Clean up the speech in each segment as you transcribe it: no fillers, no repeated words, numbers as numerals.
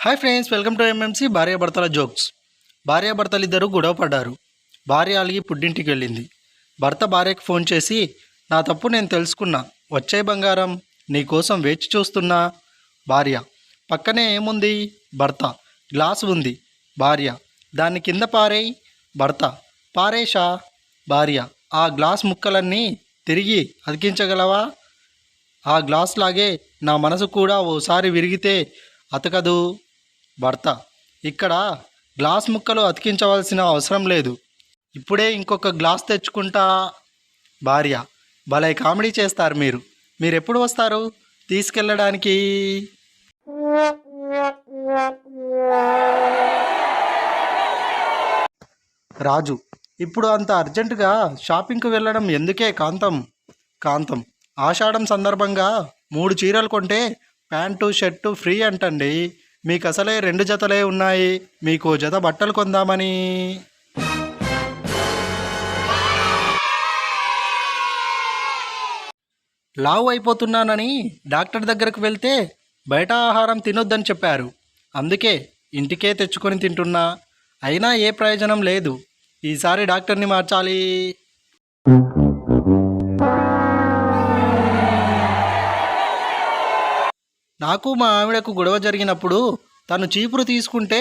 Hi friends, welcome to MMC భార్యాభర్తల jokes. భార్యాభర్తలు ఇద్దరు గొడవ పడ్డారు. భార్య అలిగి పుట్టింటికి వెళ్ళింది. భర్త భార్యకు ఫోన్ చేసి, నా తప్పు నేను తెలుసుకున్నా, వచ్చే బంగారం, నీకోసం వేచి చూస్తున్నా. భార్య, పక్కనే ఏముంది? భర్త, గ్లాసు ఉంది. భార్య, దాన్ని కింద పారేయ్. భర్త, పారేషా. భార్య, ఆ గ్లాస్ ముక్కలన్నీ తిరిగి అతికించగలవా? ఆ గ్లాస్ లాగే నా మనసు కూడా ఓసారి విరిగితే అతకదు. భర్త, ఇక్కడ గ్లాస్ ముక్కలు అతికించవలసిన అవసరం లేదు, ఇప్పుడే ఇంకొక గ్లాస్ తెచ్చుకుంటా. భార్య, భలే కామెడీ చేస్తారు మీరు ఎప్పుడు వస్తారు తీసుకెళ్ళడానికి? రాజు, ఇప్పుడు అంత అర్జెంటుగా షాపింగ్కి వెళ్ళడం ఎందుకే కాంతం? కాంతం, ఆషాఢం సందర్భంగా 3 చీరలు కొంటే ప్యాంటు షర్టు ఫ్రీ అంటండి. మీకు అసలే 2 జతలే ఉన్నాయి, మీకు జత బట్టలు కొందామని. లావు అయిపోతున్నానని డాక్టర్ దగ్గరకు వెళ్తే బయట ఆహారం తినొద్దని చెప్పారు. అందుకే ఇంటికే తెచ్చుకొని తింటున్నా. అయినా ఏ ప్రయోజనం లేదు. ఈసారి డాక్టర్ని మార్చాలి. నాకు మా ఆవిడకు గొడవ జరిగినప్పుడు తను చీపురు తీసుకుంటే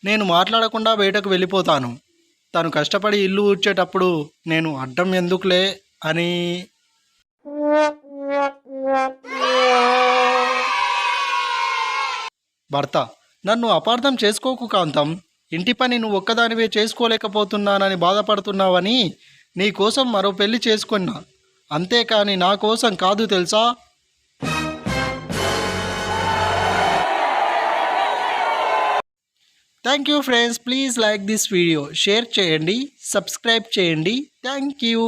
నేను మాట్లాడకుండా బయటకు వెళ్ళిపోతాను. తను కష్టపడి ఇల్లు ఊడ్చేటప్పుడు నేను అడ్డం ఎందుకులే అని. భర్త, నన్ను అపార్థం చేసుకోకు కాంతం. ఇంటి పని నువ్వు ఒక్కదానివే చేసుకోలేకపోతున్నానని బాధపడుతున్నావని నీకోసం మరో పెళ్లి చేసుకున్నా. అంతేకాని నా కోసం కాదు తెలుసా? Thank you friends, please like this video, share చేయండి, సబ్స్క్రైబ్ చేయండి. Thank you.